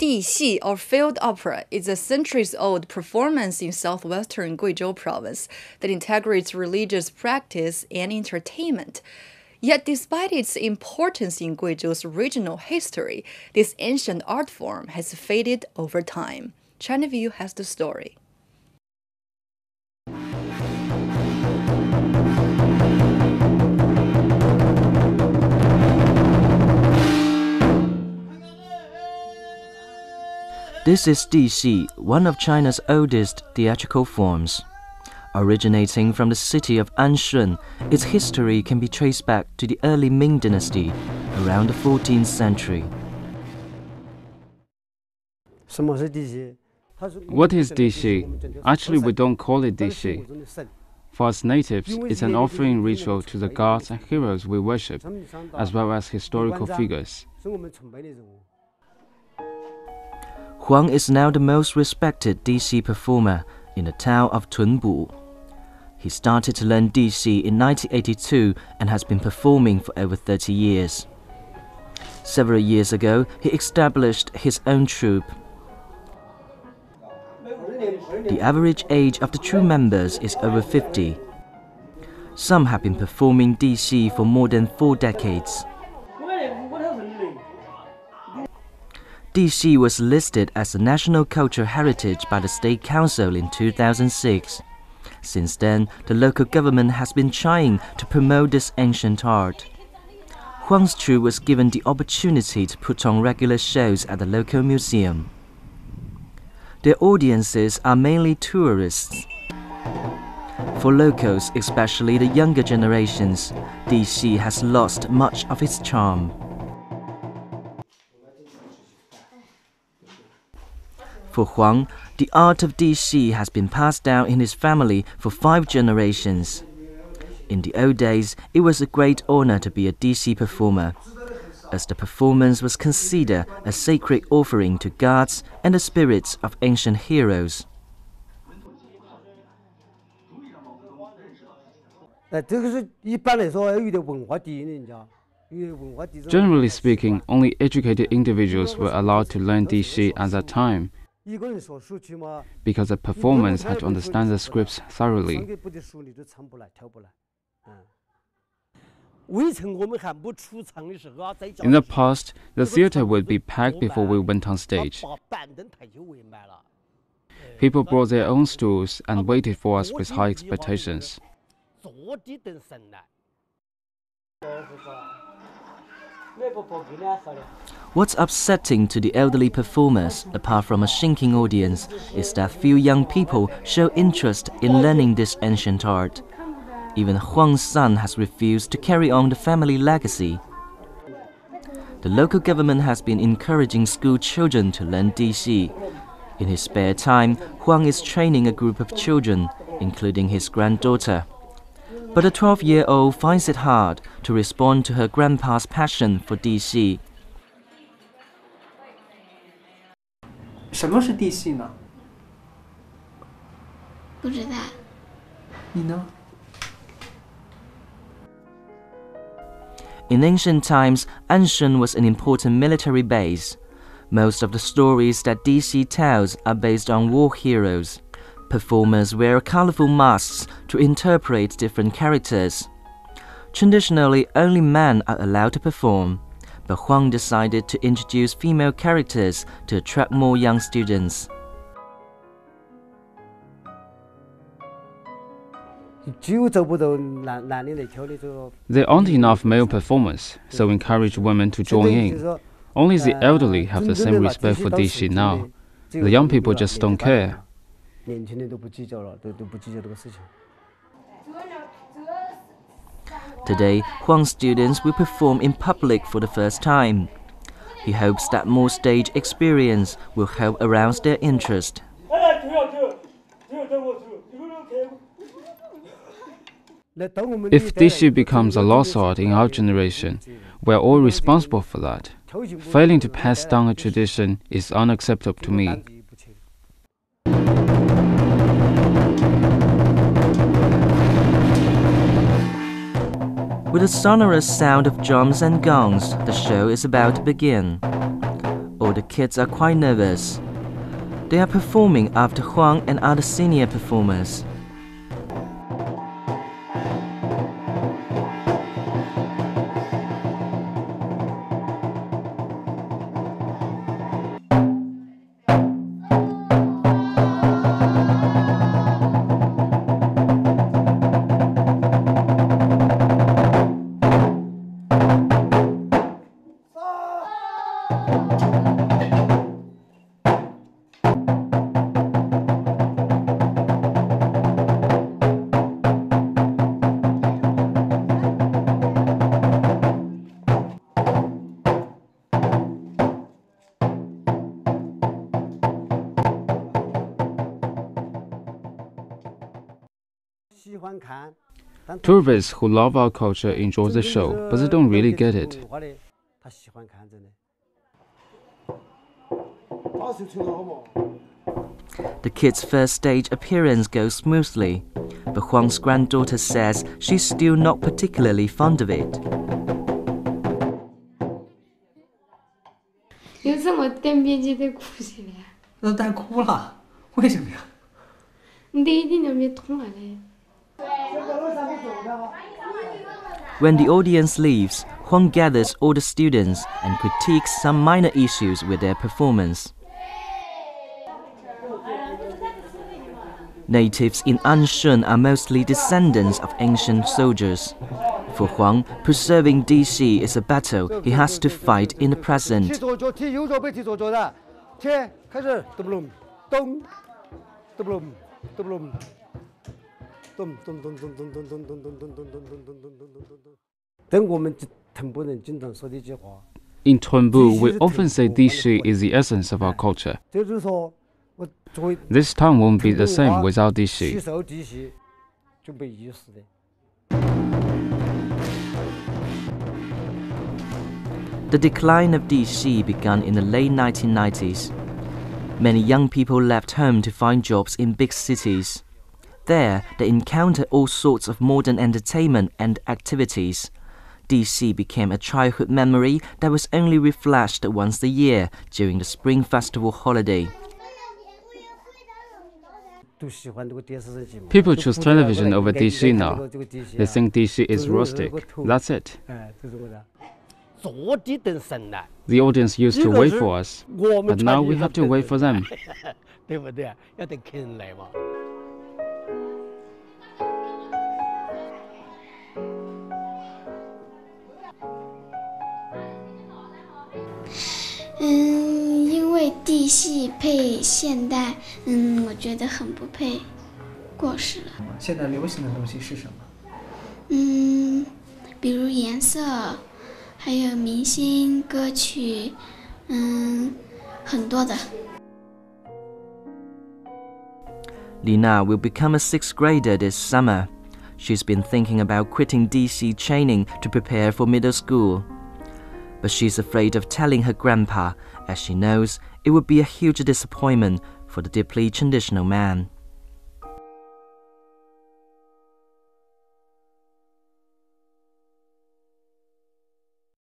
Dixi, or field opera, is a centuries-old performance in southwestern Guizhou province that integrates religious practice and entertainment. Yet despite its importance in Guizhou's regional history, this ancient art form has faded over time. China View has the story. This is Dixi, one of China's oldest theatrical forms. Originating from the city of Anshun, its history can be traced back to the early Ming Dynasty, around the 14th century. What is Dixi? Actually, we don't call it Dixi. For us natives, it's an offering ritual to the gods and heroes we worship, as well as historical figures. Huang is now the most respected Dixi performer in the town of Tunbu. He started to learn Dixi in 1982 and has been performing for over 30 years. Several years ago, he established his own troupe. The average age of the troupe members is over 50. Some have been performing Dixi for more than 4 decades. Dixi was listed as a National Cultural Heritage by the State Council in 2006. Since then, the local government has been trying to promote this ancient art. Huang's troupe was given the opportunity to put on regular shows at the local museum. Their audiences are mainly tourists. For locals, especially the younger generations, Dixi has lost much of its charm. For Huang, the art of Dixi has been passed down in his family for 5 generations. In the old days, it was a great honor to be a Dixi performer, as the performance was considered a sacred offering to gods and the spirits of ancient heroes. Generally speaking, only educated individuals were allowed to learn Dixi at that time, because the performance had to understand the scripts thoroughly. In the past, the theater would be packed before we went on stage. People brought their own stools and waited for us with high expectations. What's upsetting to the elderly performers, apart from a shrinking audience, is that few young people show interest in learning this ancient art. Even Huang's son has refused to carry on the family legacy. The local government has been encouraging school children to learn Dixi. In his spare time, Huang is training a group of children, including his granddaughter. But the 12-year-old finds it hard to respond to her grandpa's passion for Dixi. 什么是地系呢？不知道。你呢？ In ancient times, Anshun was an important military base. Most of the stories that Dixi tells are based on war heroes. Performers wear colorful masks to interpret different characters. Traditionally, only men are allowed to perform, but Huang decided to introduce female characters to attract more young students. There aren't enough male performers, so encourage women to join in. Only the elderly have the same respect for Dixi now. The young people just don't care. Today, Huang's students will perform in public for the first time. He hopes that more stage experience will help arouse their interest. If Dixi becomes a lost art in our generation, we're all responsible for that. Failing to pass down a tradition is unacceptable to me. With a sonorous sound of drums and gongs, the show is about to begin. the kids are quite nervous. They are performing after Huang and other senior performers. Tourists who love our culture enjoy the show, but they don't really get it. The kids' first stage appearance goes smoothly, but Huang's granddaughter says she's still not particularly fond of it. 有这么单边就得哭起来。都带哭了，为什么呀？你一定要别痛了嘞。 When the audience leaves, Huang gathers all the students and critiques some minor issues with their performance. Natives in Anshun are mostly descendants of ancient soldiers. For Huang, preserving DC is a battle he has to fight in the present. In Tunbu, we often say Dishi is the essence of our culture. This town won't be the same without Dishi. The decline of Dishi began in the late 1990s. Many young people left home to find jobs in big cities. There, they encountered all sorts of modern entertainment and activities. DC became a childhood memory that was only refreshed once a year during the Spring Festival holiday. People choose television over DC now. They think DC is rustic. That's it. The audience used to wait for us, but now we have to wait for them. "因为地戏配现代，我觉得很不配，过时了。现在流行的东西是什么？比如颜色，还有明星歌曲，很多的。 Lina will become a 6th grader this summer. She's been thinking about quitting DC training to prepare for middle school. But she's afraid of telling her grandpa, as she knows it would be a huge disappointment for the deeply traditional man.